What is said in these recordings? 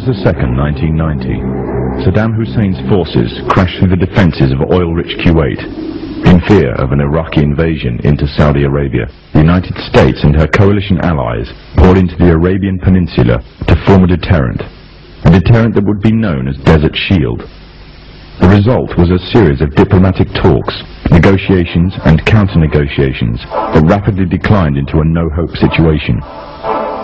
August 2nd, 1990, Saddam Hussein's forces crashed through the defences of oil-rich Kuwait in fear of an Iraqi invasion into Saudi Arabia. The United States and her coalition allies poured into the Arabian Peninsula to form a deterrent that would be known as Desert Shield. The result was a series of diplomatic talks, negotiations and counter-negotiations that rapidly declined into a no-hope situation.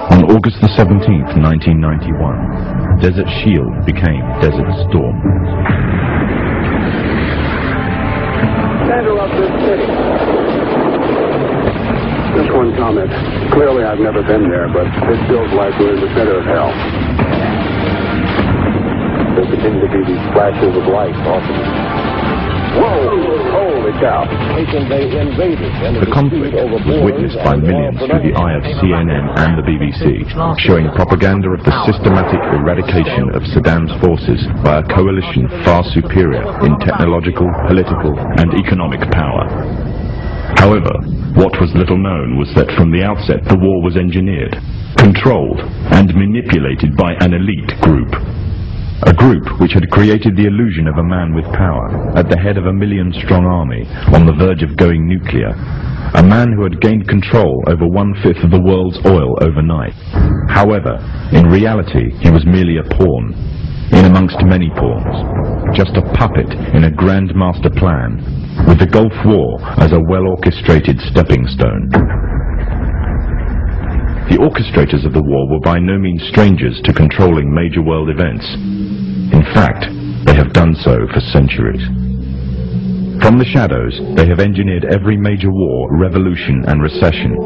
On August 17th, 1991, Desert Shield became Desert Storm. Center of this city. Just one comment. Clearly I've never been there, but it feels like we're in the center of hell. There continue to be these flashes of light often. Whoa! Holy cow! The conflict was witnessed by millions through the eye of CNN and the BBC, showing propaganda of the systematic eradication of Saddam's forces by a coalition far superior in technological, political and economic power. However, what was little known was that from the outset the war was engineered, controlled and manipulated by an elite group. A group which had created the illusion of a man with power, at the head of a million-strong army, on the verge of going nuclear. A man who had gained control over 1/5 of the world's oil overnight. However, in reality, he was merely a pawn, in amongst many pawns. Just a puppet in a grand master plan, with the Gulf War as a well-orchestrated stepping stone. The orchestrators of the war were by no means strangers to controlling major world events. In fact, they have done so for centuries. From the shadows, they have engineered every major war, revolution and recession.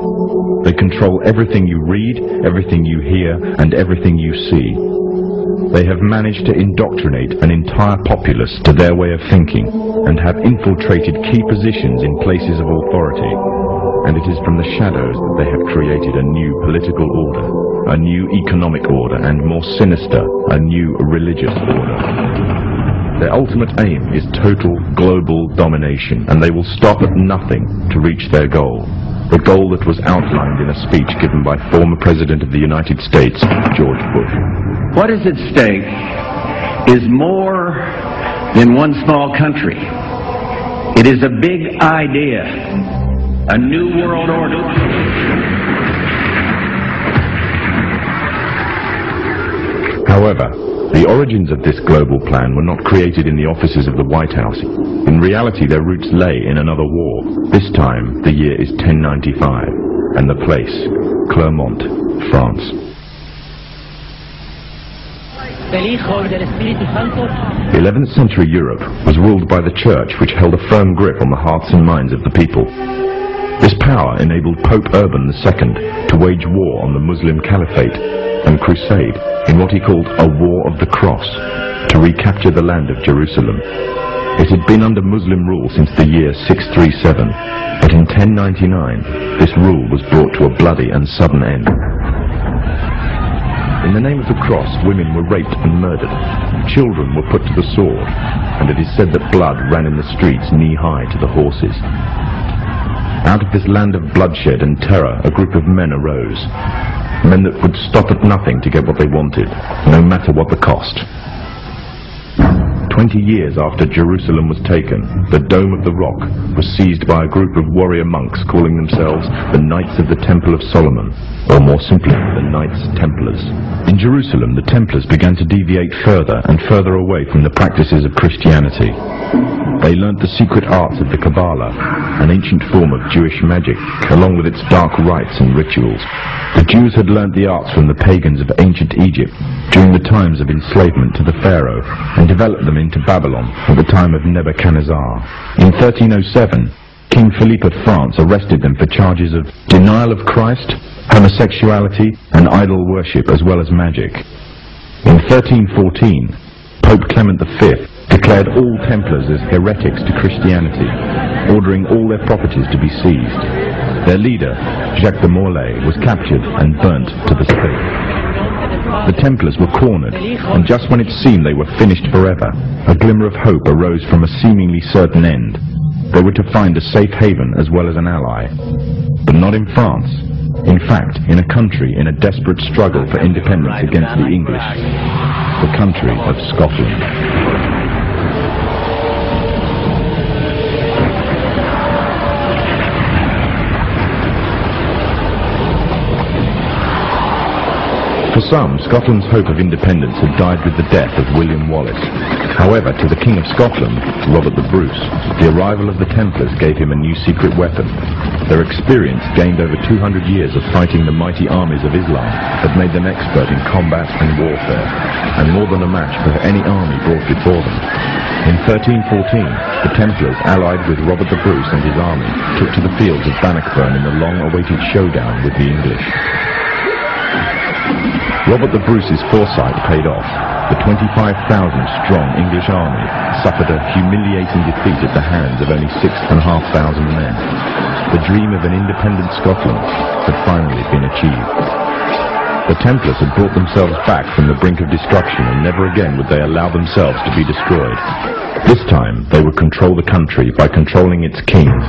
They control everything you read, everything you hear, and everything you see. They have managed to indoctrinate an entire populace to their way of thinking, and have infiltrated key positions in places of authority. And it is from the shadows that they have created a new political order, a new economic order, and more sinister, a new religious order. Their ultimate aim is total global domination, and they will stop at nothing to reach their goal. The goal that was outlined in a speech given by former President of the United States, George Bush. What is at stake is more than one small country. It is a big idea, a new world order. However, the origins of this global plan were not created in the offices of the White House. In reality, their roots lay in another war. This time, the year is 1095, and the place, Clermont, France. 11th century Europe was ruled by the Church, which held a firm grip on the hearts and minds of the people. This power enabled Pope Urban II to wage war on the Muslim Caliphate and crusade in what he called a War of the Cross, to recapture the land of Jerusalem. It had been under Muslim rule since the year 637, but in 1099 this rule was brought to a bloody and sudden end. In the name of the cross, women were raped and murdered, children were put to the sword, and it is said that blood ran in the streets knee-high to the horses. Out of this land of bloodshed and terror, a group of men arose. Men that would stop at nothing to get what they wanted, no matter what the cost. 20 years after Jerusalem was taken, the Dome of the Rock was seized by a group of warrior monks calling themselves the Knights of the Temple of Solomon, or more simply, the Knights Templars. In Jerusalem, the Templars began to deviate further and further away from the practices of Christianity. They learnt the secret arts of the Kabbalah, an ancient form of Jewish magic, along with its dark rites and rituals. The Jews had learnt the arts from the pagans of ancient Egypt during the times of enslavement to the Pharaoh, and developed them into Babylon at the time of Nebuchadnezzar. In 1307, King Philip of France arrested them for charges of denial of Christ, homosexuality, and idol worship, as well as magic. In 1314, Pope Clement V declared all Templars as heretics to Christianity, ordering all their properties to be seized. Their leader, Jacques de Molay, was captured and burnt to the stake. The Templars were cornered, and just when it seemed they were finished forever, a glimmer of hope arose from a seemingly certain end. They were to find a safe haven as well as an ally. But not in France. In fact, in a country in a desperate struggle for independence against the English. the country of Scotland. For some, Scotland's hope of independence had died with the death of William Wallace. However, to the King of Scotland, Robert the Bruce, the arrival of the Templars gave him a new secret weapon. Their experience, gained over 200 years of fighting the mighty armies of Islam, had made them expert in combat and warfare, and more than a match for any army brought before them. In 1314, the Templars, allied with Robert the Bruce and his army, took to the fields of Bannockburn in the long-awaited showdown with the English. Robert the Bruce's foresight paid off. The 25,000-strong English army suffered a humiliating defeat at the hands of only 6,500 men. The dream of an independent Scotland had finally been achieved. The Templars had brought themselves back from the brink of destruction, and never again would they allow themselves to be destroyed. This time they would control the country by controlling its kings,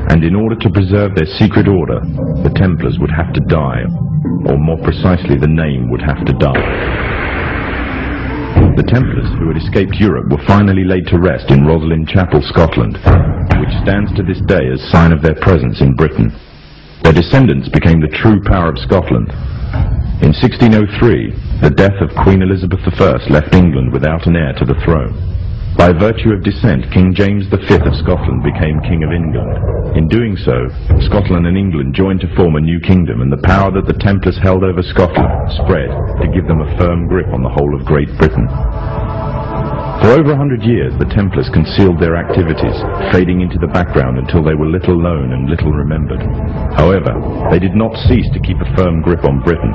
and in order to preserve their secret order, the Templars would have to die. Or more precisely, the name would have to die. The Templars, who had escaped Europe, were finally laid to rest in Rosslyn Chapel, Scotland, which stands to this day as sign of their presence in Britain. Their descendants became the true power of Scotland. In 1603, the death of Queen Elizabeth I left England without an heir to the throne. By virtue of descent, King James V of Scotland became King of England. In doing so, Scotland and England joined to form a new kingdom, and the power that the Templars held over Scotland spread to give them a firm grip on the whole of Great Britain. For over 100 years, the Templars concealed their activities, fading into the background until they were little known and little remembered. However, they did not cease to keep a firm grip on Britain.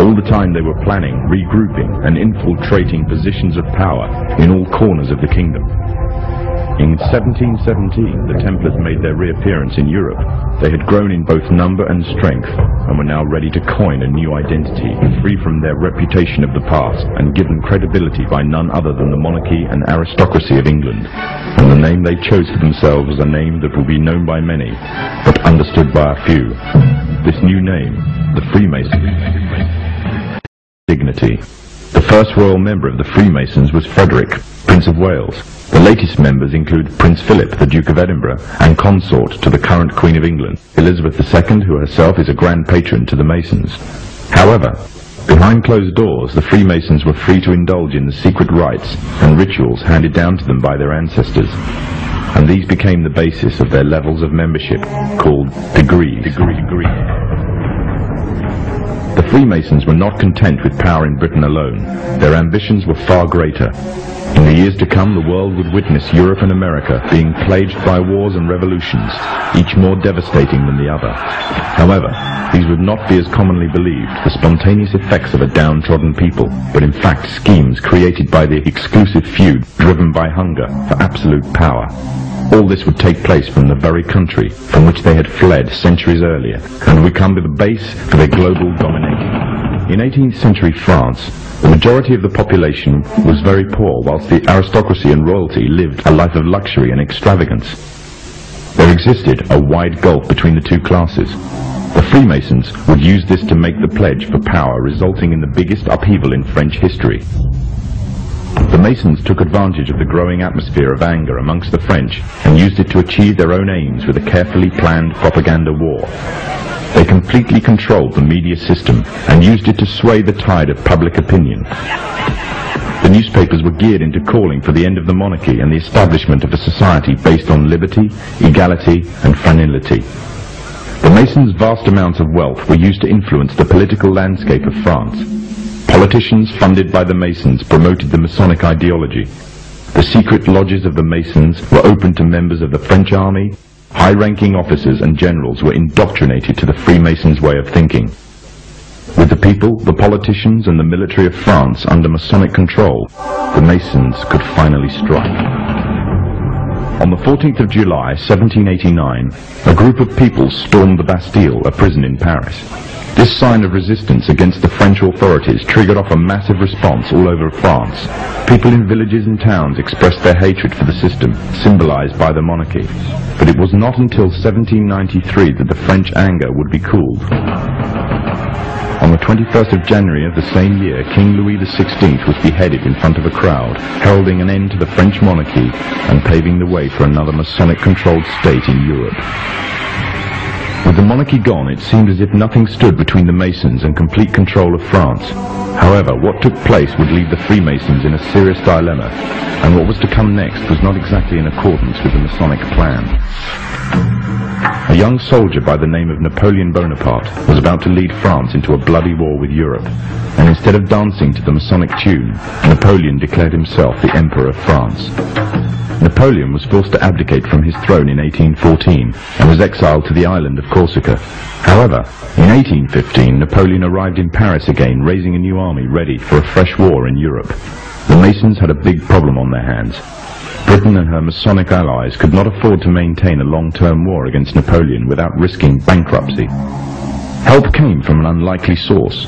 All the time they were planning, regrouping, and infiltrating positions of power in all corners of the kingdom. In 1717, the Templars made their reappearance in Europe. They had grown in both number and strength, and were now ready to coin a new identity, free from their reputation of the past, and given credibility by none other than the monarchy and aristocracy of England. And the name they chose for themselves was a name that will be known by many, but understood by a few. This new name, the Freemasons. Dignity. The first royal member of the Freemasons was Frederick, Prince of Wales. The latest members include Prince Philip, the Duke of Edinburgh, and consort to the current Queen of England, Elizabeth II, who herself is a grand patron to the Masons. However, behind closed doors, the Freemasons were free to indulge in the secret rites and rituals handed down to them by their ancestors, and these became the basis of their levels of membership, called degrees. The Freemasons were not content with power in Britain alone. Their ambitions were far greater. In the years to come, the world would witness Europe and America being plagued by wars and revolutions, each more devastating than the other. However, these would not be as commonly believed, the spontaneous effects of a downtrodden people, but in fact schemes created by the exclusive few driven by hunger for absolute power. All this would take place from the very country from which they had fled centuries earlier, and would become the base for their global domination. In 18th century France, the majority of the population was very poor, whilst the aristocracy and royalty lived a life of luxury and extravagance. There existed a wide gulf between the two classes. The Freemasons would use this to make the pledge for power, resulting in the biggest upheaval in French history. The Masons took advantage of the growing atmosphere of anger amongst the French and used it to achieve their own aims with a carefully planned propaganda war. They completely controlled the media system and used it to sway the tide of public opinion. The newspapers were geared into calling for the end of the monarchy and the establishment of a society based on liberty, equality, and fraternity. The Masons' vast amounts of wealth were used to influence the political landscape of France. Politicians funded by the Masons promoted the Masonic ideology. The secret lodges of the Masons were open to members of the French army. High-ranking officers and generals were indoctrinated to the Freemasons' way of thinking. With the people, the politicians, and the military of France under Masonic control, the Masons could finally strike. On the 14th of July, 1789, a group of people stormed the Bastille, a prison in Paris. This sign of resistance against the French authorities triggered off a massive response all over France. People in villages and towns expressed their hatred for the system, symbolized by the monarchy. But it was not until 1793 that the French anger would be cooled. On the 21st of January of the same year, King Louis XVI was beheaded in front of a crowd, heralding an end to the French monarchy and paving the way for another Masonic-controlled state in Europe. With the monarchy gone, it seemed as if nothing stood between the Masons and complete control of France. However, what took place would leave the Freemasons in a serious dilemma, and what was to come next was not exactly in accordance with the Masonic plan. A young soldier by the name of Napoleon Bonaparte was about to lead France into a bloody war with Europe, and instead of dancing to the Masonic tune, Napoleon declared himself the Emperor of France. Napoleon was forced to abdicate from his throne in 1814 and was exiled to the island of Corsica. However, in 1815 Napoleon arrived in Paris again, raising a new army ready for a fresh war in Europe. The Masons had a big problem on their hands. Britain and her Masonic allies could not afford to maintain a long-term war against Napoleon without risking bankruptcy. Help came from an unlikely source.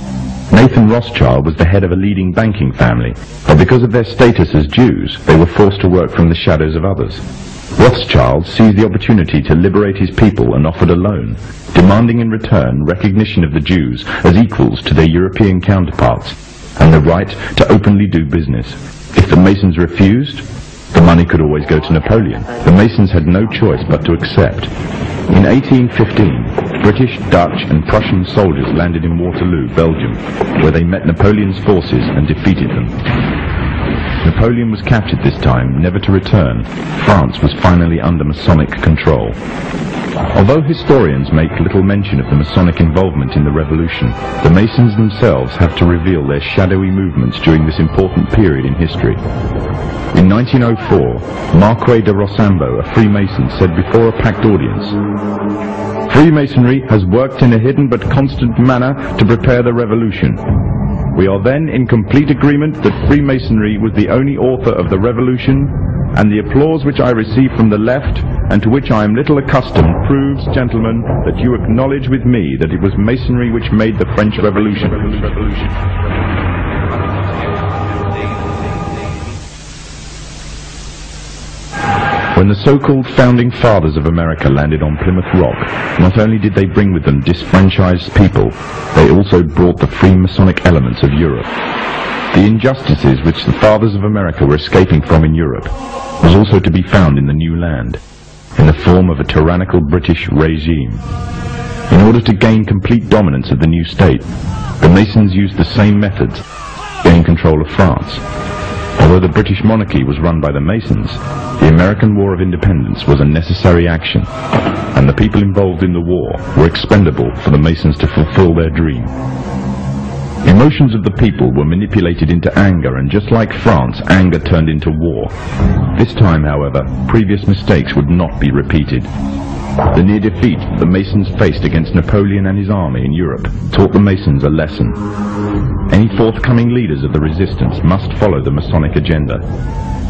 Nathan Rothschild was the head of a leading banking family, but because of their status as Jews, they were forced to work from the shadows of others. Rothschild seized the opportunity to liberate his people and offered a loan, demanding in return recognition of the Jews as equals to their European counterparts, and the right to openly do business. If the Masons refused, the money could always go to Napoleon. The Masons had no choice but to accept. In 1815, British, Dutch and Prussian soldiers landed in Waterloo, Belgium, where they met Napoleon's forces and defeated them. Napoleon was captured this time, never to return. France was finally under Masonic control. Although historians make little mention of the Masonic involvement in the Revolution, the Masons themselves have to reveal their shadowy movements during this important period in history. In 1904, Marquis de Rochambeau, a Freemason, said before a packed audience, "Freemasonry has worked in a hidden but constant manner to prepare the revolution. We are then in complete agreement that Freemasonry was the only author of the revolution, and the applause which I receive from the left, and to which I am little accustomed, proves, gentlemen, that you acknowledge with me that it was Masonry which made the French Revolution." When the so-called founding fathers of America landed on Plymouth Rock, not only did they bring with them disfranchised people, they also brought the Freemasonic elements of Europe. The injustices which the fathers of America were escaping from in Europe was also to be found in the new land, in the form of a tyrannical British regime. In order to gain complete dominance of the new state, the Masons used the same methods to gain control of France. Although the British monarchy was run by the Masons, the American War of Independence was a necessary action, and the people involved in the war were expendable for the Masons to fulfill their dream. Emotions of the people were manipulated into anger, and just like France, anger turned into war. This time, however, previous mistakes would not be repeated. The near defeat the Masons faced against Napoleon and his army in Europe taught the Masons a lesson. Any forthcoming leaders of the resistance must follow the Masonic agenda.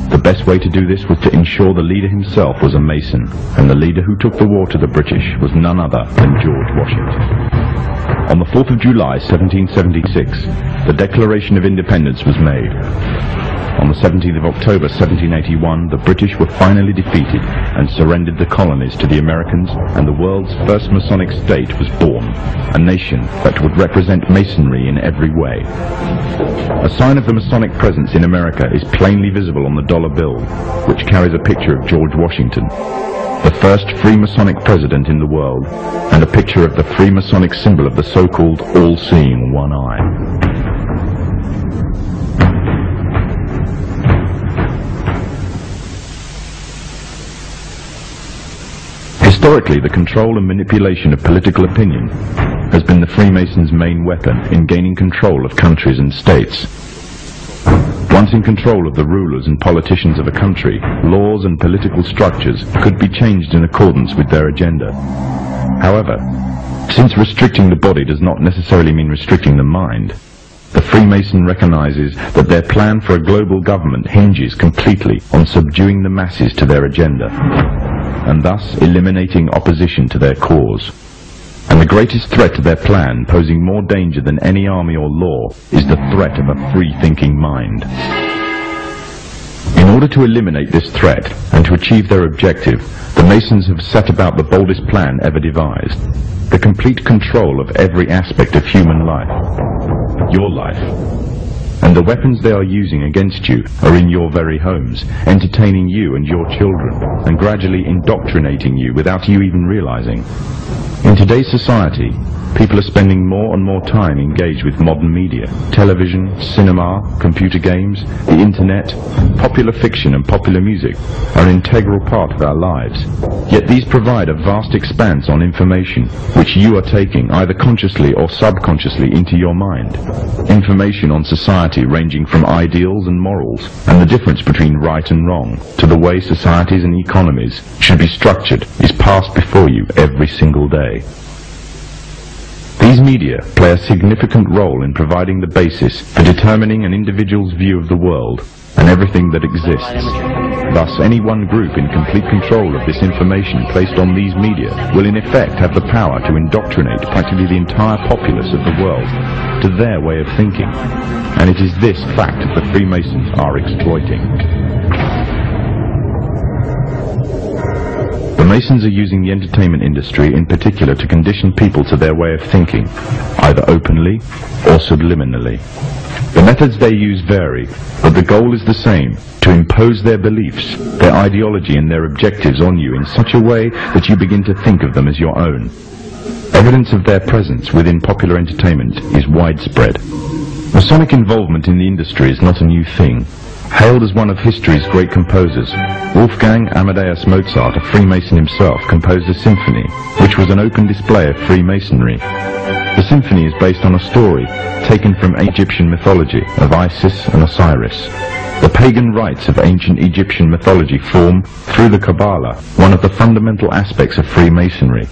The best way to do this was to ensure the leader himself was a Mason, and the leader who took the war to the British was none other than George Washington. On the 4th of July 1776, the Declaration of Independence was made. On the 17th of October 1781, the British were finally defeated and surrendered the colonies to the Americans, and the world's first Masonic state was born, a nation that would represent Masonry in every way. A sign of the Masonic presence in America is plainly visible on the dollar bill, which carries a picture of George Washington, the first Freemasonic president in the world, and a picture of the Freemasonic symbol of the so-called all-seeing one eye. Historically, the control and manipulation of political opinion has been the Freemasons' main weapon in gaining control of countries and states. Once in control of the rulers and politicians of a country, laws and political structures could be changed in accordance with their agenda. However, since restricting the body does not necessarily mean restricting the mind, the Freemason recognizes that their plan for a global government hinges completely on subduing the masses to their agenda, and thus eliminating opposition to their cause. And the greatest threat to their plan, posing more danger than any army or law, is the threat of a free-thinking mind. In order to eliminate this threat and to achieve their objective, the Masons have set about the boldest plan ever devised. the complete control of every aspect of human life, your life. And the weapons they are using against you are in your very homes, entertaining you and your children, and gradually indoctrinating you without you even realizing. In today's society, people are spending more and more time engaged with modern media, television, cinema, computer games, the internet. Popular fiction and popular music are an integral part of our lives. Yet these provide a vast expanse on information, which you are taking either consciously or subconsciously into your mind. Information on society ranging from ideals and morals, and the difference between right and wrong, to the way societies and economies should be structured is passed before you every single day. These media play a significant role in providing the basis for determining an individual's view of the world and everything that exists. Thus, any one group in complete control of this information placed on these media will in effect have the power to indoctrinate practically the entire populace of the world to their way of thinking. And it is this fact that the Freemasons are exploiting. The Masons are using the entertainment industry in particular to condition people to their way of thinking, either openly or subliminally. The methods they use vary, but the goal is the same: to impose their beliefs, their ideology and their objectives on you in such a way that you begin to think of them as your own. Evidence of their presence within popular entertainment is widespread. Masonic involvement in the industry is not a new thing. Hailed as one of history's great composers, Wolfgang Amadeus Mozart, a Freemason himself, composed a symphony, which was an open display of Freemasonry. The symphony is based on a story taken from Egyptian mythology of Isis and Osiris. The pagan rites of ancient Egyptian mythology form, through the Kabbalah, one of the fundamental aspects of Freemasonry.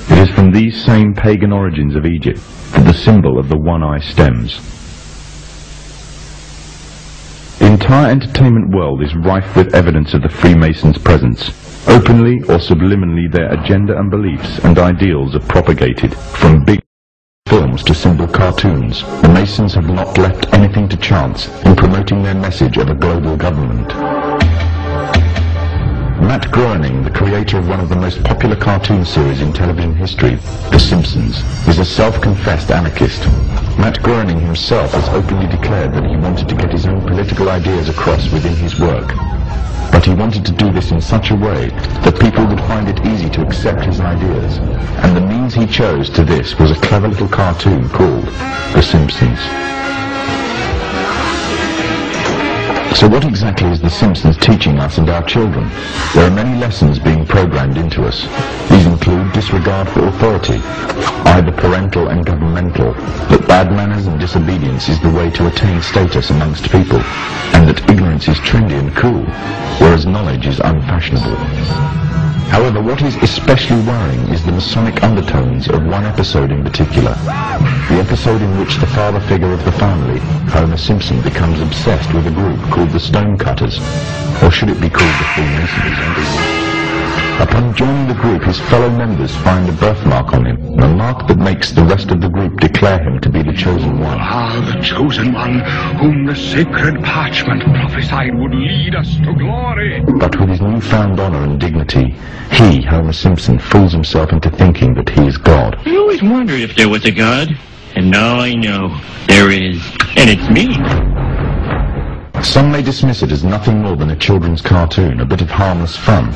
It is from these same pagan origins of Egypt that the symbol of the one eye stems. The entire entertainment world is rife with evidence of the Freemasons' presence. Openly or subliminally their agenda and beliefs and ideals are propagated. From big films to simple cartoons, the Masons have not left anything to chance in promoting their message of a global government. Matt Groening, the creator of one of the most popular cartoon series in television history, The Simpsons, is a self-confessed anarchist. Matt Groening himself has openly declared that he wanted to get his own political ideas across within his work. But he wanted to do this in such a way that people would find it easy to accept his ideas. And the means he chose to this was a clever little cartoon called The Simpsons. So what exactly is The Simpsons teaching us and our children? There are many lessons being programmed into us. These include disregard for authority, either parental and governmental, that bad manners and disobedience is the way to attain status amongst people, and that ignorance is trendy and cool, whereas knowledge is unfashionable. However, what is especially worrying is the Masonic undertones of one episode in particular. The episode in which the father figure of the family, Homer Simpson, becomes obsessed with a group called the Stonecutters, or should it be called the Freemasons? Upon joining the group, his fellow members find a birthmark on him, a mark that makes the rest of the group declare him to be the chosen one. Ah, the chosen one, whom the sacred parchment prophesied would lead us to glory. But with his newfound honor and dignity, he, Homer Simpson, fools himself into thinking that he is God. I always wondered if there was a God, and now I know there is, and it's me. Some may dismiss it as nothing more than a children's cartoon, a bit of harmless fun.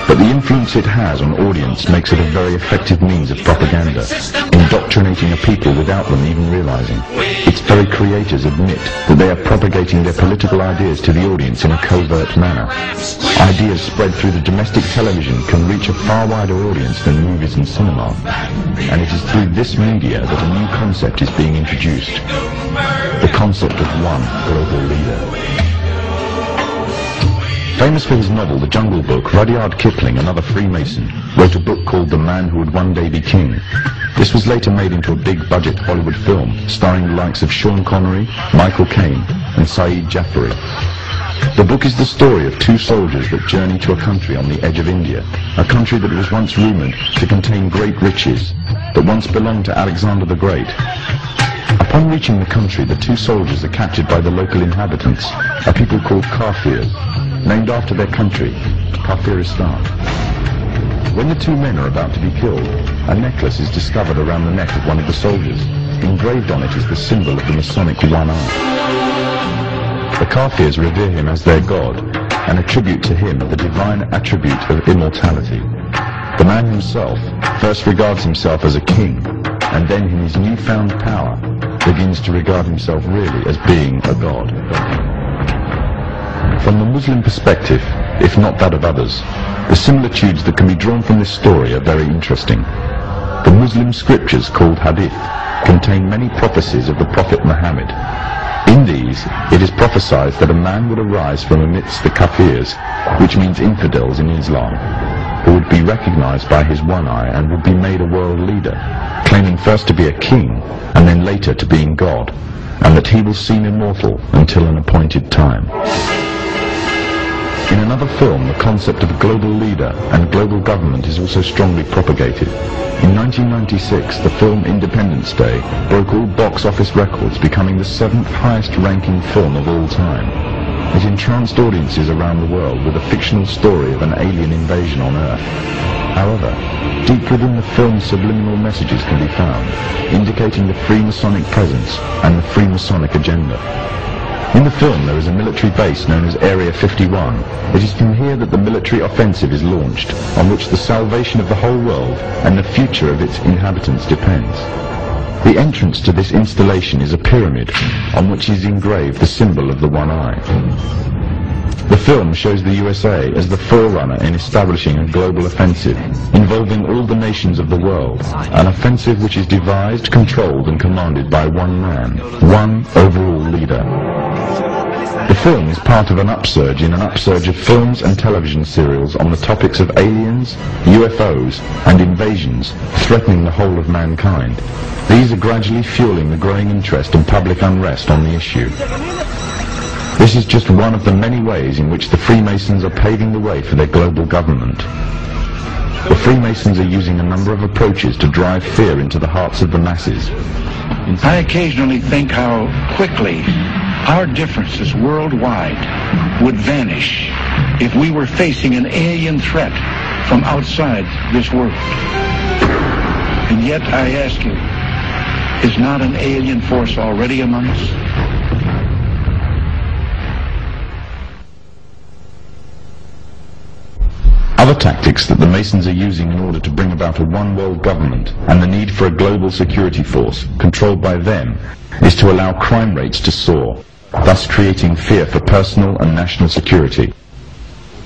But the influence it has on audience makes it a very effective means of propaganda, indoctrinating a people without them even realizing. Its very creators admit that they are propagating their political ideas to the audience in a covert manner. Ideas spread through the domestic television can reach a far wider audience than movies and cinema. And it is through this media that a new concept is being introduced. The concept of one global leader. Famous for his novel The Jungle Book, Rudyard Kipling, another Freemason, wrote a book called The Man Who Would One Day Be King. This was later made into a big-budget Hollywood film, starring the likes of Sean Connery, Michael Caine, and Saeed Jaffari. The book is the story of two soldiers that journey to a country on the edge of India, a country that was once rumoured to contain great riches, that once belonged to Alexander the Great. Upon reaching the country, the two soldiers are captured by the local inhabitants, a people called Kafirs, named after their country, Kafiristan. When the two men are about to be killed, a necklace is discovered around the neck of one of the soldiers. Engraved on it is the symbol of the Masonic one eye. The Kafirs revere him as their god and attribute to him the divine attribute of immortality. The man himself first regards himself as a king, and then in his newfound power begins to regard himself really as being a god. From the Muslim perspective, if not that of others, the similitudes that can be drawn from this story are very interesting. The Muslim scriptures, called hadith, contain many prophecies of the Prophet Muhammad. In these, it is prophesied that a man would arise from amidst the Kafirs, which means infidels in Islam, who would be recognized by his one eye and would be made a world leader, claiming first to be a king and then later to being God, and that he will seem immortal until an appointed time. In another film, the concept of a global leader and global government is also strongly propagated. In 1996, the film Independence Day broke all box office records, becoming the 7th highest ranking film of all time. It entranced audiences around the world with a fictional story of an alien invasion on Earth. However, deep within the film's subliminal messages can be found, indicating the Freemasonic presence and the Freemasonic agenda. In the film, there is a military base known as Area 51. It is from here that the military offensive is launched, on which the salvation of the whole world and the future of its inhabitants depends. The entrance to this installation is a pyramid, on which is engraved the symbol of the one eye. The film shows the USA as the forerunner in establishing a global offensive, involving all the nations of the world, an offensive which is devised, controlled and commanded by one man, one overall leader. The film is part of an upsurge in an upsurge of films and television serials on the topics of aliens, UFOs and invasions threatening the whole of mankind. These are gradually fueling the growing interest and public unrest on the issue. This is just one of the many ways in which the Freemasons are paving the way for their global government. The Freemasons are using a number of approaches to drive fear into the hearts of the masses. I occasionally think how quickly our differences worldwide would vanish if we were facing an alien threat from outside this world. And yet I ask you, is not an alien force already among us? Other tactics that the Masons are using in order to bring about a one-world government and the need for a global security force controlled by them is to allow crime rates to soar, thus creating fear for personal and national security.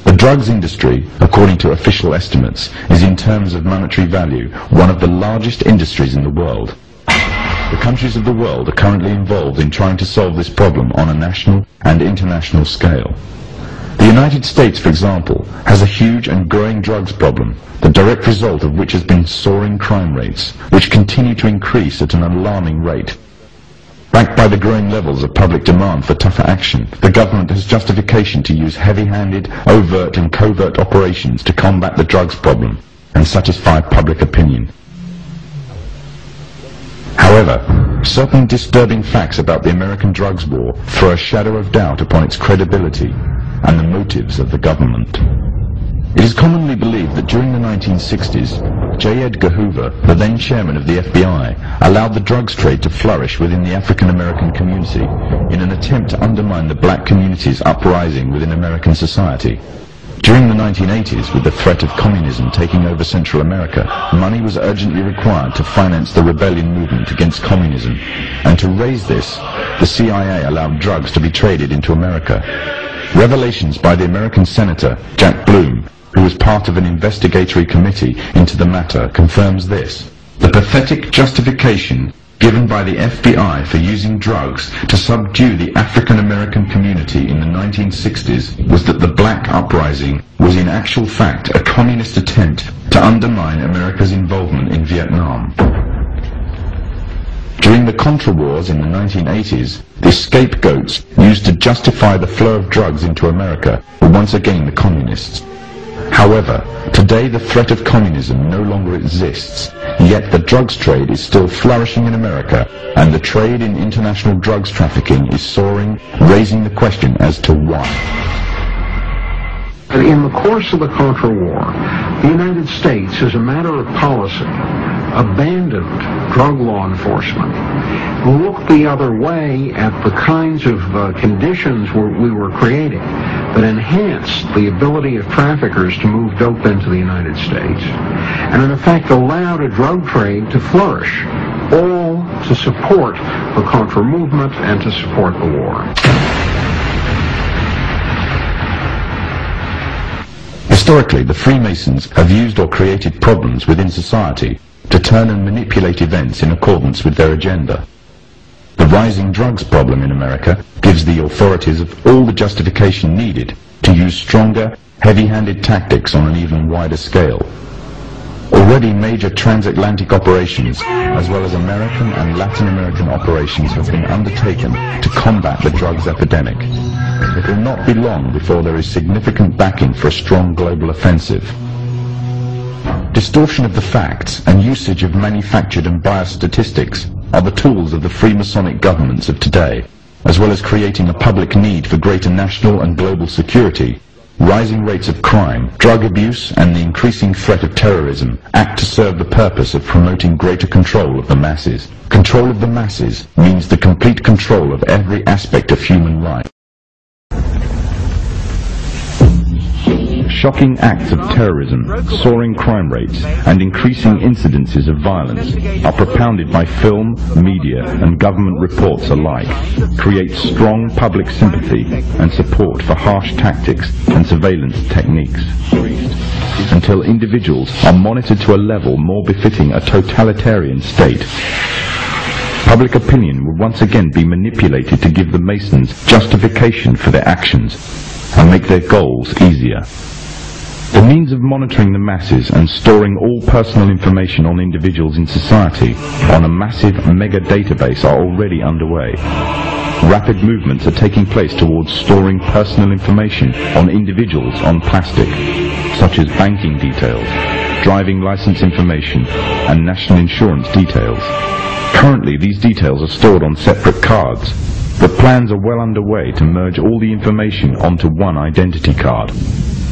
The drugs industry, according to official estimates, is in terms of monetary value one of the largest industries in the world. The countries of the world are currently involved in trying to solve this problem on a national and international scale. The United States, for example, has a huge and growing drugs problem, the direct result of which has been soaring crime rates, which continue to increase at an alarming rate. Backed by the growing levels of public demand for tougher action, the government has justification to use heavy-handed, overt and covert operations to combat the drugs problem and satisfy public opinion. However, certain disturbing facts about the American drugs war throw a shadow of doubt upon its credibility and the motives of the government. It is commonly believed that during the 1960s, J. Edgar Hoover, the then chairman of the FBI, allowed the drugs trade to flourish within the African American community in an attempt to undermine the black community's uprising within American society. During the 1980s, with the threat of communism taking over Central America, money was urgently required to finance the rebellion movement against communism, and to raise this, the CIA allowed drugs to be traded into America. Revelations by the American Senator, Jack Bloom, who was part of an investigatory committee into the matter, confirms this. The pathetic justification given by the FBI for using drugs to subdue the African American community in the 1960s was that the black uprising was in actual fact a communist attempt to undermine America's involvement in Vietnam. During the Contra Wars in the 1980s, the scapegoats used to justify the flow of drugs into America were once again the communists. However, today the threat of communism no longer exists, yet the drugs trade is still flourishing in America, and the trade in international drugs trafficking is soaring, raising the question as to why. In the course of the Contra War, the United States, as a matter of policy, abandoned drug law enforcement, looked the other way at the kinds of conditions we were creating that enhanced the ability of traffickers to move dope into the United States, and in effect allowed a drug trade to flourish, all to support the Contra movement and to support the war. Historically, the Freemasons have used or created problems within society to turn and manipulate events in accordance with their agenda. The rising drugs problem in America gives the authorities of all the justification needed to use stronger, heavy-handed tactics on an even wider scale. Already major transatlantic operations, as well as American and Latin American operations, have been undertaken to combat the drugs epidemic. It will not be long before there is significant backing for a strong global offensive. Distortion of the facts and usage of manufactured and biased statistics are the tools of the Freemasonic governments of today, as well as creating a public need for greater national and global security. Rising rates of crime, drug abuse, and the increasing threat of terrorism act to serve the purpose of promoting greater control of the masses. Control of the masses means the complete control of every aspect of human life. Shocking acts of terrorism, soaring crime rates, and increasing incidences of violence are propounded by film, media, and government reports alike, create strong public sympathy and support for harsh tactics and surveillance techniques, until individuals are monitored to a level more befitting a totalitarian state. Public opinion will once again be manipulated to give the Masons justification for their actions and make their goals easier. The means of monitoring the masses and storing all personal information on individuals in society on a massive mega database are already underway. Rapid movements are taking place towards storing personal information on individuals on plastic, such as banking details, driving license information, and national insurance details. Currently, these details are stored on separate cards, but plans are well underway to merge all the information onto one identity card.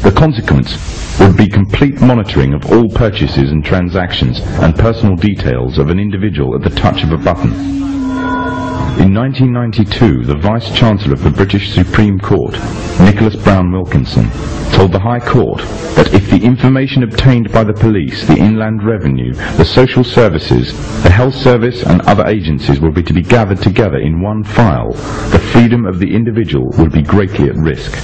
The consequence would be complete monitoring of all purchases and transactions and personal details of an individual at the touch of a button. In 1992, the Vice-Chancellor of the British Supreme Court, Nicholas Brown Wilkinson, told the High Court that if the information obtained by the police, the Inland Revenue, the social services, the health service and other agencies were to be gathered together in one file, the freedom of the individual would be greatly at risk.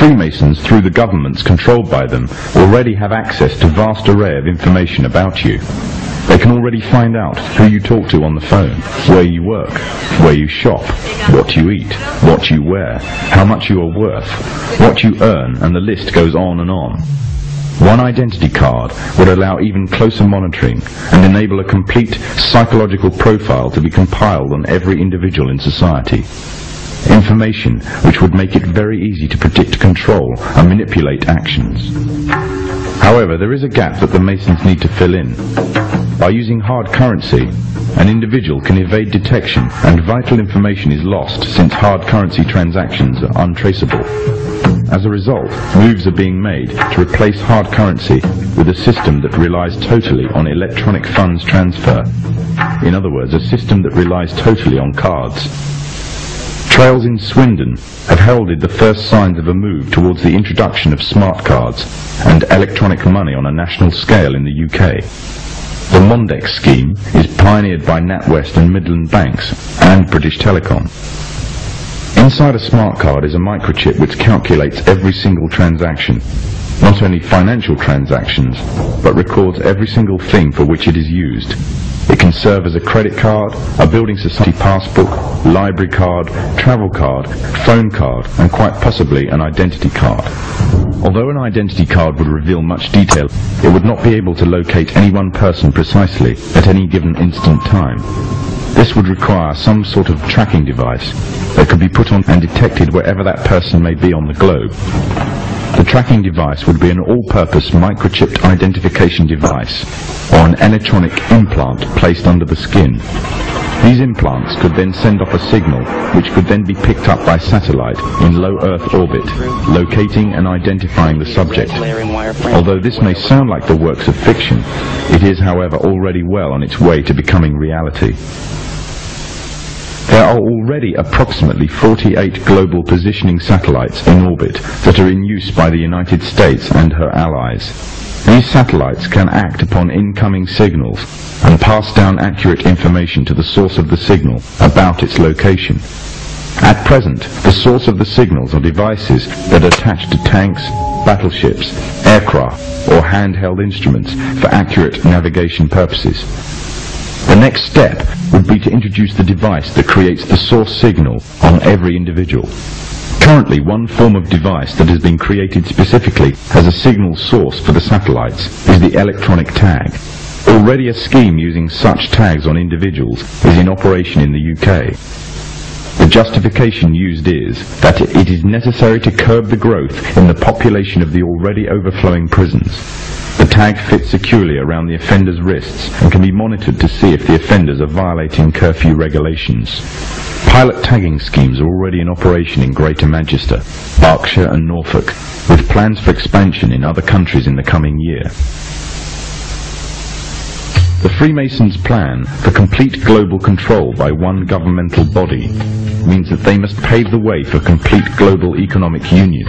Freemasons, through the governments controlled by them, already have access to a vast array of information about you. They can already find out who you talk to on the phone, where you work, where you shop, what you eat, what you wear, how much you are worth, what you earn, and the list goes on and on. One identity card would allow even closer monitoring and enable a complete psychological profile to be compiled on every individual in society. Information which would make it very easy to predict, control, and manipulate actions. However, there is a gap that the Masons need to fill in. By using hard currency, an individual can evade detection and vital information is lost since hard currency transactions are untraceable. As a result, moves are being made to replace hard currency with a system that relies totally on electronic funds transfer. In other words, a system that relies totally on cards. Trails in Swindon have heralded the first signs of a move towards the introduction of smart cards and electronic money on a national scale in the UK. The Mondex scheme is pioneered by NatWest and Midland Banks and British Telecom. Inside a smart card is a microchip which calculates every single transaction, not only financial transactions, but records every single thing for which it is used. It can serve as a credit card, a building society passbook, library card, travel card, phone card, and quite possibly an identity card. Although an identity card would reveal much detail, it would not be able to locate any one person precisely at any given instant time. This would require some sort of tracking device that could be put on and detected wherever that person may be on the globe. The tracking device would be an all-purpose microchipped identification device or an electronic implant placed under the skin. These implants could then send off a signal which could then be picked up by satellite in low Earth orbit, locating and identifying the subject. Although this may sound like the works of fiction, it is, however, already well on its way to becoming reality. There are already approximately 48 global positioning satellites in orbit that are in use by the United States and her allies. These satellites can act upon incoming signals and pass down accurate information to the source of the signal about its location. At present, the source of the signals are devices that attach to tanks, battleships, aircraft, or handheld instruments for accurate navigation purposes. The next step would be to introduce the device that creates the source signal on every individual. Currently, one form of device that has been created specifically as a signal source for the satellites is the electronic tag. Already a scheme using such tags on individuals is in operation in the UK. The justification used is that it is necessary to curb the growth in the population of the already overflowing prisons. The tag fits securely around the offender's wrists and can be monitored to see if the offenders are violating curfew regulations. Pilot tagging schemes are already in operation in Greater Manchester, Berkshire and Norfolk, with plans for expansion in other countries in the coming year. The Freemasons' plan for complete global control by one governmental body means that they must pave the way for complete global economic union,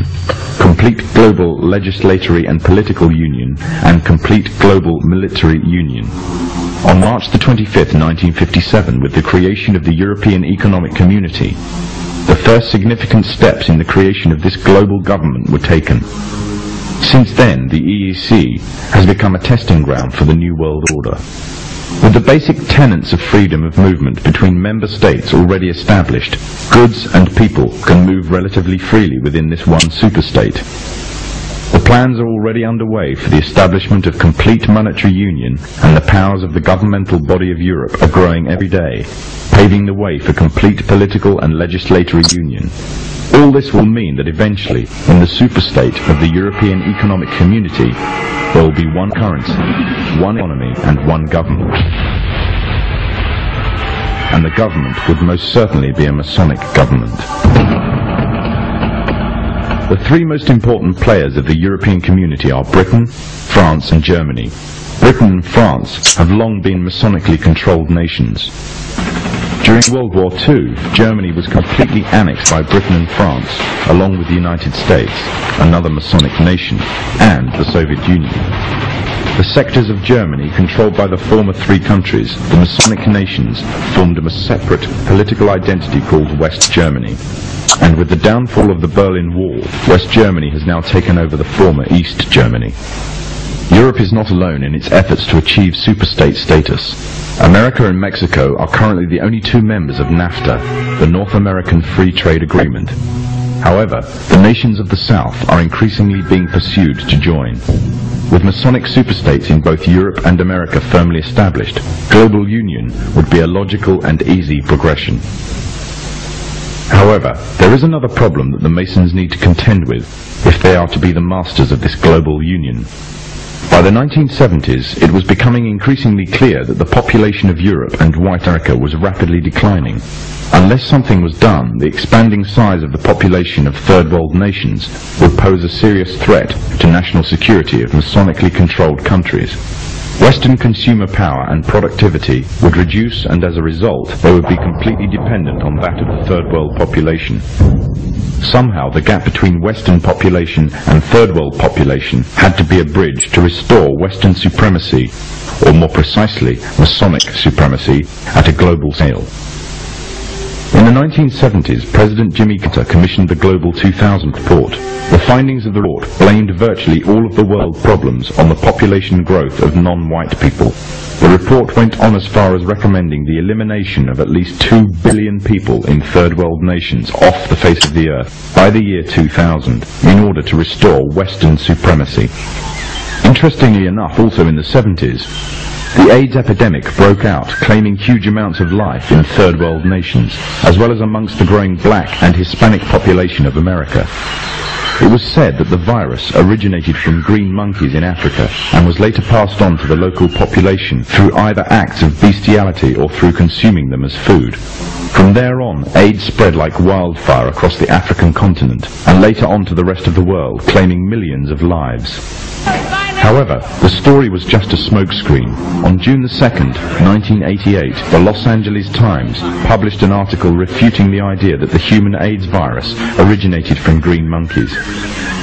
complete global legislatory and political union, and complete global military union. On March the 25th, 1957, with the creation of the European Economic Community, the first significant steps in the creation of this global government were taken. Since then, the EEC has become a testing ground for the New World Order. With the basic tenets of freedom of movement between member states already established, goods and people can move relatively freely within this one superstate. The plans are already underway for the establishment of complete monetary union, and the powers of the governmental body of Europe are growing every day, paving the way for complete political and legislatory union. All this will mean that eventually, in the superstate of the European Economic Community, there will be one currency, one economy, and one government. And the government would most certainly be a Masonic government. The three most important players of the European community are Britain, France, and Germany. Britain and France have long been Masonically controlled nations. During World War II, Germany was completely annexed by Britain and France, along with the United States, another Masonic nation, and the Soviet Union. The sectors of Germany controlled by the former three countries, the Masonic nations, formed a separate political identity called West Germany. And with the downfall of the Berlin Wall, West Germany has now taken over the former East Germany. Europe is not alone in its efforts to achieve superstate status. America and Mexico are currently the only two members of NAFTA, the North American Free Trade Agreement. However, the nations of the South are increasingly being pursued to join. With Masonic superstates in both Europe and America firmly established, global union would be a logical and easy progression. However, there is another problem that the Masons need to contend with if they are to be the masters of this global union. By the 1970s, it was becoming increasingly clear that the population of Europe and White America was rapidly declining. Unless something was done, the expanding size of the population of Third World nations would pose a serious threat to national security of Masonically controlled countries. Western consumer power and productivity would reduce, and as a result, they would be completely dependent on that of the Third World population. Somehow the gap between Western population and Third World population had to be a bridge to restore Western supremacy, or more precisely, Masonic supremacy, at a global scale. In the 1970s, President Jimmy Carter commissioned the Global 2000 report. The findings of the report blamed virtually all of the world problems on the population growth of non-white people. The report went on as far as recommending the elimination of at least 2 billion people in Third World nations off the face of the earth by the year 2000 in order to restore Western supremacy. Interestingly enough, also in the 70s, the AIDS epidemic broke out, claiming huge amounts of life in Third World nations, as well as amongst the growing black and Hispanic population of America. It was said that the virus originated from green monkeys in Africa and was later passed on to the local population through either acts of bestiality or through consuming them as food. From there on, AIDS spread like wildfire across the African continent and later on to the rest of the world, claiming millions of lives. However, the story was just a smokescreen. On June 2nd, 1988, the Los Angeles Times published an article refuting the idea that the human AIDS virus originated from green monkeys.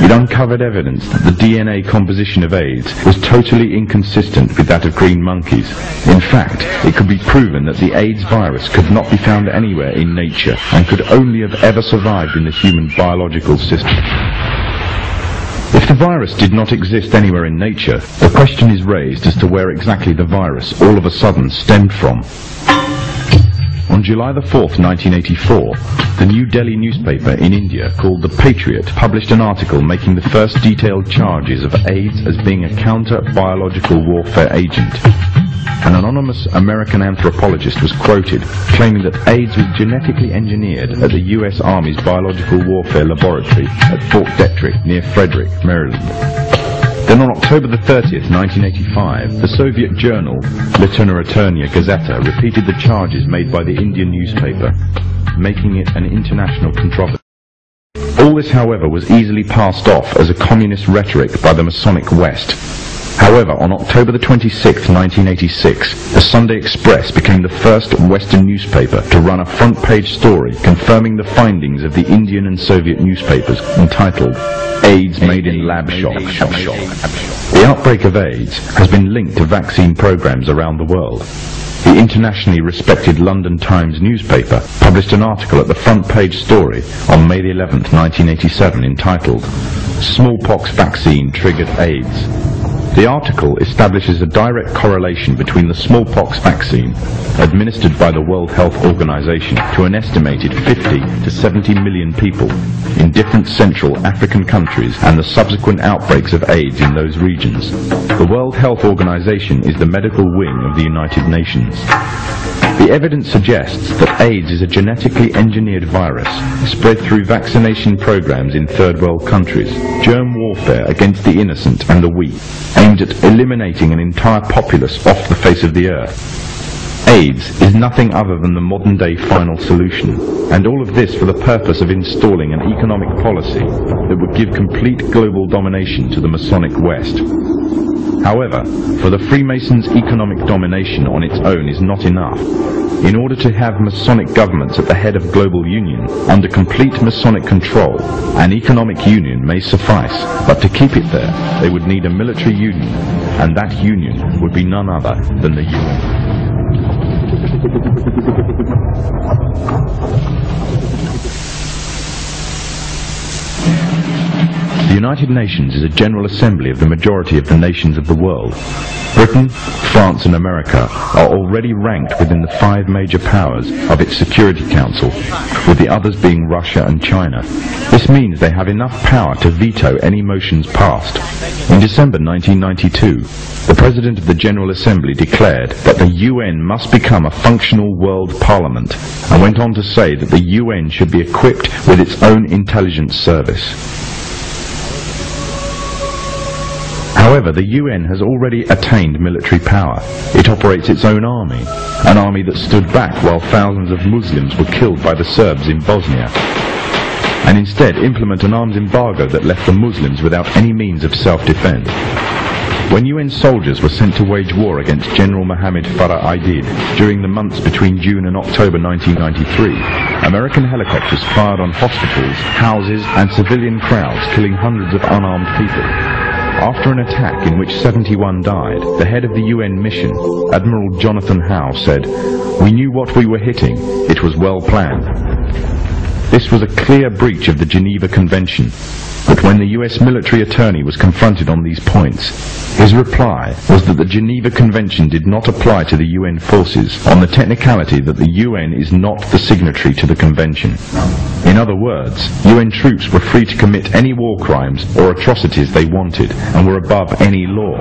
It uncovered evidence that the DNA composition of AIDS was totally inconsistent with that of green monkeys. In fact, it could be proven that the AIDS virus could not be found anywhere in nature and could only have ever survived in the human biological system. If the virus did not exist anywhere in nature, the question is raised as to where exactly the virus all of a sudden stemmed from. On July 4th, 1984, the New Delhi newspaper in India called The Patriot published an article making the first detailed charges of AIDS as being a counter-biological warfare agent. An anonymous American anthropologist was quoted claiming that AIDS was genetically engineered at the U.S. Army's Biological Warfare Laboratory at Fort Detrick near Frederick, Maryland. Then on October 30th, 1985, the Soviet journal Literaturia Gazeta repeated the charges made by the Indian newspaper, making it an international controversy. All this, however, was easily passed off as a communist rhetoric by the Masonic West. However, on October 26, 1986, the Sunday Express became the first Western newspaper to run a front-page story confirming the findings of the Indian and Soviet newspapers entitled AIDS Made in Lab Shop. The outbreak of AIDS has been linked to vaccine programs around the world. The internationally respected London Times newspaper published an article at the front-page story on May 11, 1987 entitled Smallpox Vaccine Triggered AIDS. The article establishes a direct correlation between the smallpox vaccine administered by the World Health Organization to an estimated 50 to 70 million people in different Central African countries and the subsequent outbreaks of AIDS in those regions. The World Health Organization is the medical wing of the United Nations. The evidence suggests that AIDS is a genetically engineered virus spread through vaccination programs in third world countries, germ warfare against the innocent and the weak, aimed at eliminating an entire populace off the face of the earth. AIDS is nothing other than the modern-day final solution, and all of this for the purpose of installing an economic policy that would give complete global domination to the Masonic West. However, for the Freemasons' economic domination on its own is not enough. In order to have Masonic governments at the head of global union, under complete Masonic control, an economic union may suffice, but to keep it there, they would need a military union, and that union would be none other than the UN. The United Nations is a general assembly of the majority of the nations of the world. Britain, France and America are already ranked within the 5 major powers of its Security Council, with the others being Russia and China. This means they have enough power to veto any motions passed. In December 1992, the President of the General Assembly declared that the UN must become a functional world parliament, and went on to say that the UN should be equipped with its own intelligence service. However, the UN has already attained military power. It operates its own army, an army that stood back while thousands of Muslims were killed by the Serbs in Bosnia, and instead implement an arms embargo that left the Muslims without any means of self-defense. When UN soldiers were sent to wage war against General Mohammed Farah Aidid during the months between June and October 1993, American helicopters fired on hospitals, houses and civilian crowds, killing hundreds of unarmed people. After an attack in which 71 died, the head of the UN mission, Admiral Jonathan Howe, said, "We knew what we were hitting. It was well planned." This was a clear breach of the Geneva Convention, but when the US military attorney was confronted on these points, his reply was that the Geneva Convention did not apply to the UN forces on the technicality that the UN is not the signatory to the convention. In other words, UN troops were free to commit any war crimes or atrocities they wanted and were above any law.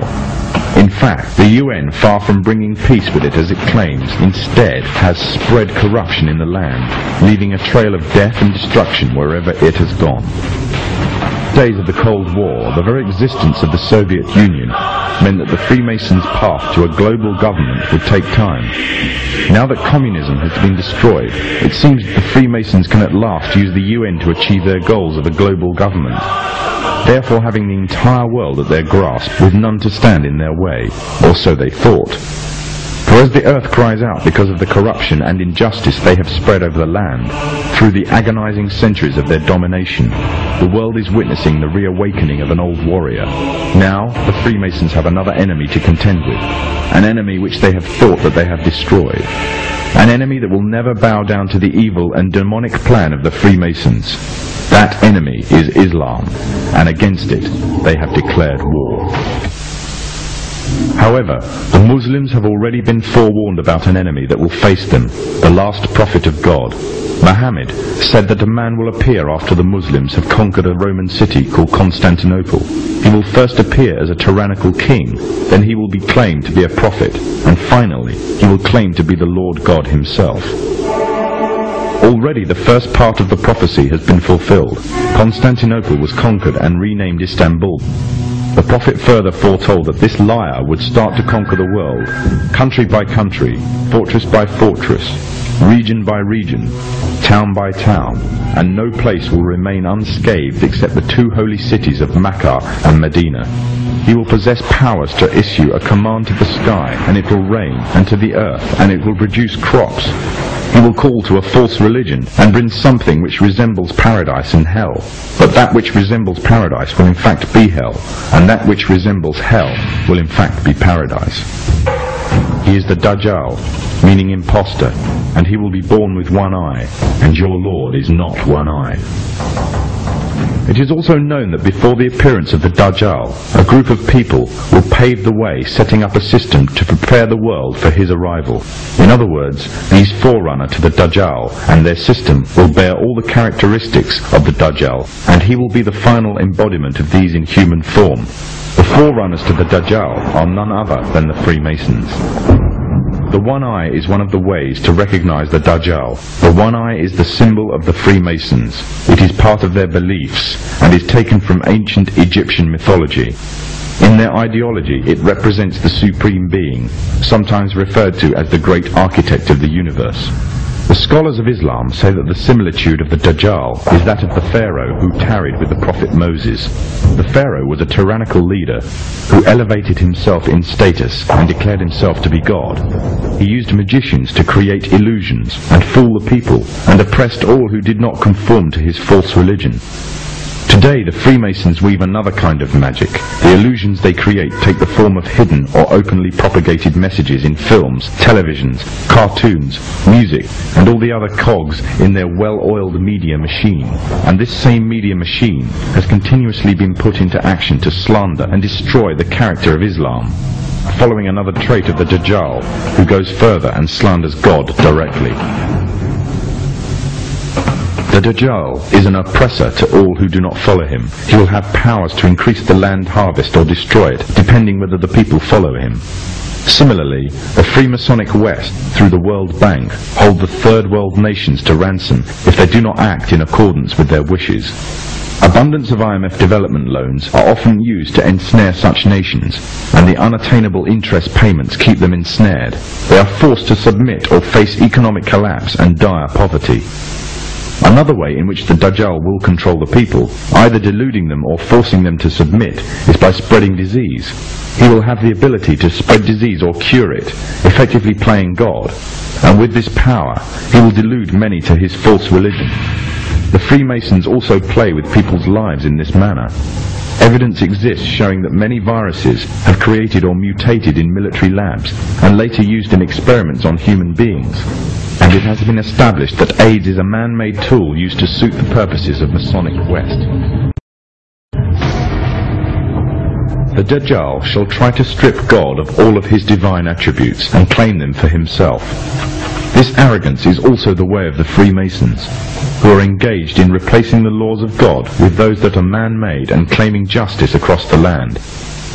In fact, the UN, far from bringing peace with it as it claims, instead has spread corruption in the land, leaving a trail of death and destruction wherever it has gone. days of the Cold War, the very existence of the Soviet Union meant that the Freemasons' path to a global government would take time. Now that communism has been destroyed, it seems that the Freemasons can at last use the UN to achieve their goals of a global government, therefore having the entire world at their grasp with none to stand in their way, or so they thought. For as the earth cries out because of the corruption and injustice they have spread over the land, through the agonizing centuries of their domination, the world is witnessing the reawakening of an old warrior. Now, the Freemasons have another enemy to contend with, an enemy which they have thought that they have destroyed, an enemy that will never bow down to the evil and demonic plan of the Freemasons. That enemy is Islam, and against it they have declared war. However, the Muslims have already been forewarned about an enemy that will face them, the last prophet of God. Muhammad said that a man will appear after the Muslims have conquered a Roman city called Constantinople. He will first appear as a tyrannical king, then he will be claimed to be a prophet, and finally he will claim to be the Lord God himself. Already the first part of the prophecy has been fulfilled. Constantinople was conquered and renamed Istanbul. The prophet further foretold that this liar would start to conquer the world, country by country, fortress by fortress, region by region, town by town, and no place will remain unscathed except the two holy cities of Mecca and Medina. He will possess powers to issue a command to the sky, and it will rain, and to the earth, and it will produce crops. He will call to a false religion and bring something which resembles paradise and hell. But that which resembles paradise will in fact be hell, and that which resembles hell will in fact be paradise. He is the Dajjal, meaning impostor, and he will be born with one eye, and your Lord is not one eye. It is also known that before the appearance of the Dajjal, a group of people will pave the way, setting up a system to prepare the world for his arrival. In other words, these forerunner to the Dajjal and their system will bear all the characteristics of the Dajjal, and he will be the final embodiment of these in human form. The forerunners to the Dajjal are none other than the Freemasons. The one eye is one of the ways to recognize the Dajjal. The one eye is the symbol of the Freemasons. It is part of their beliefs and is taken from ancient Egyptian mythology. In their ideology, it represents the Supreme Being, sometimes referred to as the Great Architect of the universe. The scholars of Islam say that the similitude of the Dajjal is that of the Pharaoh who tarried with the Prophet Moses. The Pharaoh was a tyrannical leader who elevated himself in status and declared himself to be God. He used magicians to create illusions and fool the people, and oppressed all who did not conform to his false religion. Today the Freemasons weave another kind of magic. The illusions they create take the form of hidden or openly propagated messages in films, televisions, cartoons, music, and all the other cogs in their well-oiled media machine. And this same media machine has continuously been put into action to slander and destroy the character of Islam, following another trait of the Dajjal, who goes further and slanders God directly. The Dajjal is an oppressor to all who do not follow him. He will have powers to increase the land harvest or destroy it, depending whether the people follow him. Similarly, the Freemasonic West, through the World Bank, hold the Third World nations to ransom if they do not act in accordance with their wishes. Abundance of IMF development loans are often used to ensnare such nations, and the unattainable interest payments keep them ensnared. They are forced to submit or face economic collapse and dire poverty. Another way in which the Dajjal will control the people, either deluding them or forcing them to submit, is by spreading disease. He will have the ability to spread disease or cure it, effectively playing God, and with this power he will delude many to his false religion. The Freemasons also play with people's lives in this manner. Evidence exists showing that many viruses have created or mutated in military labs and later used in experiments on human beings. And it has been established that AIDS is a man-made tool used to suit the purposes of Masonic West. The Dajjal shall try to strip God of all of his divine attributes and claim them for himself. This arrogance is also the way of the Freemasons, who are engaged in replacing the laws of God with those that are man-made and claiming justice across the land,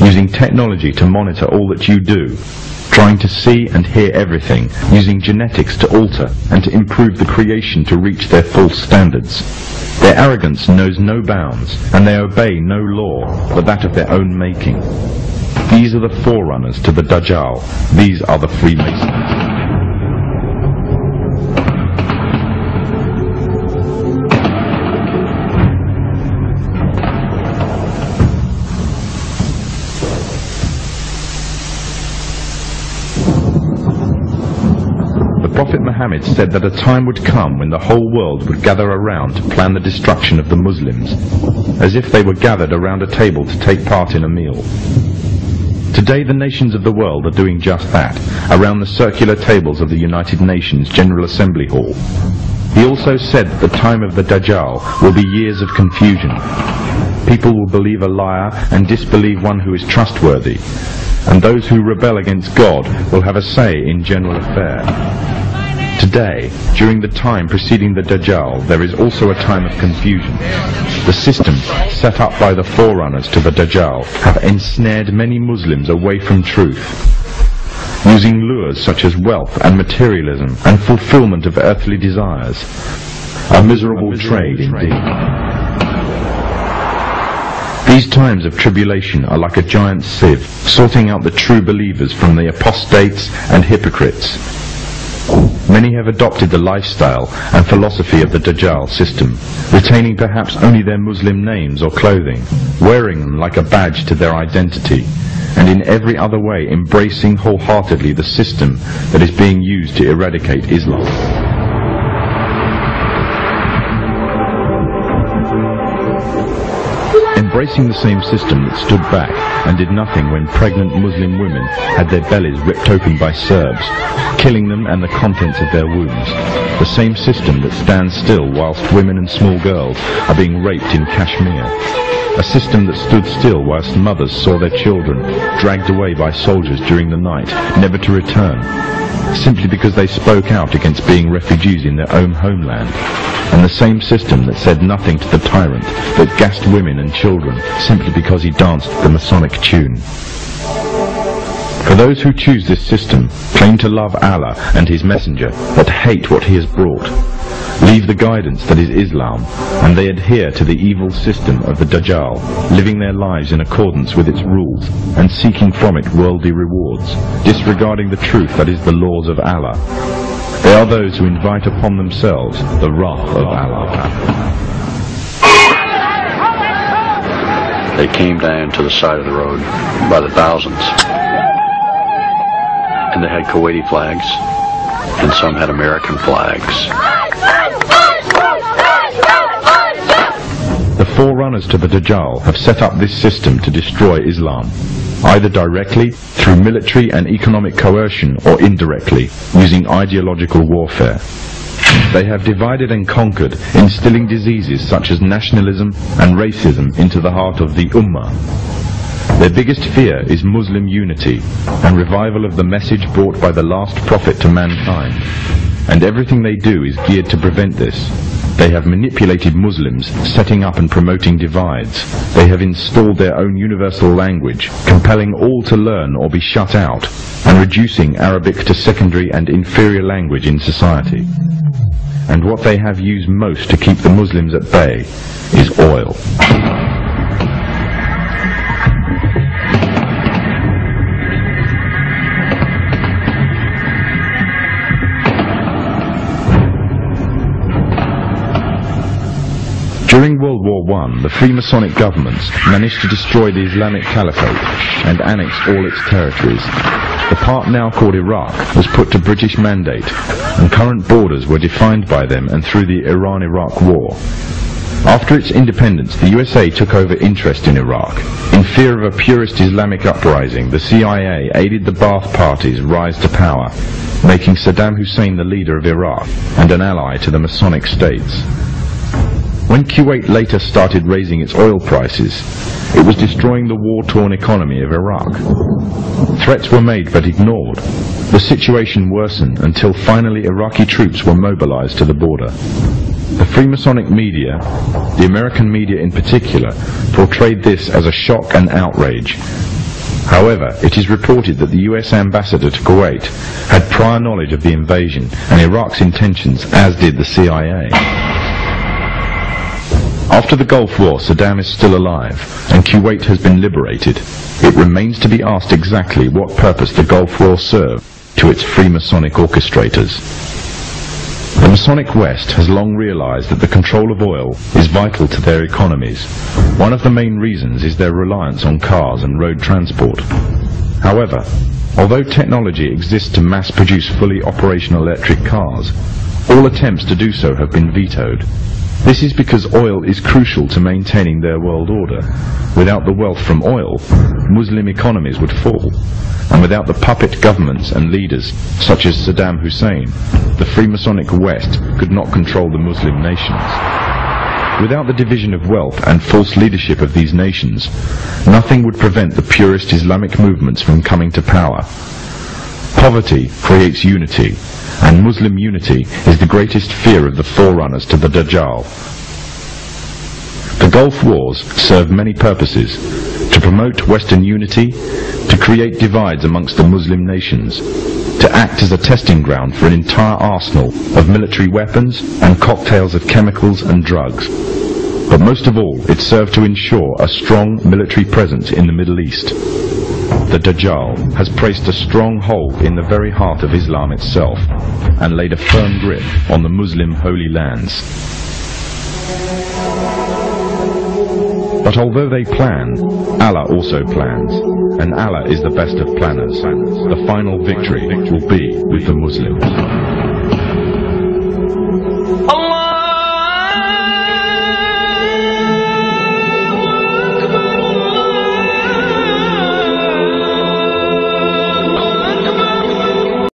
using technology to monitor all that you do. trying to see and hear everything, using genetics to alter and to improve the creation to reach their false standards. Their arrogance knows no bounds, and they obey no law but that of their own making. These are the forerunners to the Dajjal. These are the Freemasons. Prophet Muhammad said that a time would come when the whole world would gather around to plan the destruction of the Muslims, as if they were gathered around a table to take part in a meal. Today the nations of the world are doing just that, around the circular tables of the United Nations General Assembly Hall. He also said that the time of the Dajjal will be years of confusion. People will believe a liar and disbelieve one who is trustworthy, and those who rebel against God will have a say in general affairs. Today, during the time preceding the Dajjal, there is also a time of confusion. The system set up by the forerunners to the Dajjal have ensnared many Muslims away from truth, using lures such as wealth and materialism and fulfillment of earthly desires. A miserable trade indeed. These times of tribulation are like a giant sieve, sorting out the true believers from the apostates and hypocrites. Many have adopted the lifestyle and philosophy of the Dajjal system, retaining perhaps only their Muslim names or clothing, wearing them like a badge to their identity, and in every other way embracing wholeheartedly the system that is being used to eradicate Islam. Embracing the same system that stood back and did nothing when pregnant Muslim women had their bellies ripped open by Serbs, killing them and the contents of their wombs. The same system that stands still whilst women and small girls are being raped in Kashmir. A system that stood still whilst mothers saw their children dragged away by soldiers during the night, never to return, simply because they spoke out against being refugees in their own homeland. And the same system that said nothing to the tyrant, that gassed women and children simply because he danced the Masonic tune. For those who choose this system, claim to love Allah and His Messenger, but hate what He has brought, leave the guidance that is Islam, and they adhere to the evil system of the Dajjal, living their lives in accordance with its rules, and seeking from it worldly rewards, disregarding the truth that is the laws of Allah. They are those who invite upon themselves the wrath of Allah. They came down to the side of the road by the thousands, and they had Kuwaiti flags, and some had American flags. The forerunners to the Dajjal have set up this system to destroy Islam, either directly, through military and economic coercion, or indirectly, using ideological warfare. They have divided and conquered, instilling diseases such as nationalism and racism into the heart of the Ummah. Their biggest fear is Muslim unity and revival of the message brought by the last prophet to mankind, and everything they do is geared to prevent this. They have manipulated Muslims, setting up and promoting divides. They have installed their own universal language, compelling all to learn or be shut out, and reducing Arabic to secondary and inferior language in society. And what they have used most to keep the Muslims at bay is oil. During World War I, the Freemasonic governments managed to destroy the Islamic Caliphate and annex all its territories. The part now called Iraq was put to British mandate, and current borders were defined by them and through the Iran-Iraq War. After its independence, the USA took over interest in Iraq. In fear of a purist Islamic uprising, the CIA aided the Ba'ath Party's rise to power, making Saddam Hussein the leader of Iraq and an ally to the Masonic states. When Kuwait later started raising its oil prices, it was destroying the war-torn economy of Iraq. Threats were made but ignored. The situation worsened until finally Iraqi troops were mobilized to the border. The Freemasonic media, the American media in particular, portrayed this as a shock and outrage. However, it is reported that the US ambassador to Kuwait had prior knowledge of the invasion and Iraq's intentions, as did the CIA. After the Gulf War, Saddam is still alive, and Kuwait has been liberated. It remains to be asked exactly what purpose the Gulf War served to its Freemasonic orchestrators. The Masonic West has long realized that the control of oil is vital to their economies. One of the main reasons is their reliance on cars and road transport. However, although technology exists to mass-produce fully operational electric cars, all attempts to do so have been vetoed. This is because oil is crucial to maintaining their world order. Without the wealth from oil, Muslim economies would fall. And without the puppet governments and leaders, such as Saddam Hussein, the Freemasonic West could not control the Muslim nations. Without the division of wealth and false leadership of these nations, nothing would prevent the purest Islamic movements from coming to power. Poverty creates unity, and Muslim unity is the greatest fear of the forerunners to the Dajjal. The Gulf Wars served many purposes: to promote Western unity, to create divides amongst the Muslim nations, to act as a testing ground for an entire arsenal of military weapons and cocktails of chemicals and drugs. But most of all, it served to ensure a strong military presence in the Middle East. The Dajjal has placed a strong hold in the very heart of Islam itself and laid a firm grip on the Muslim holy lands. But although they plan, Allah also plans, and Allah is the best of planners. The final victory will be with the Muslims.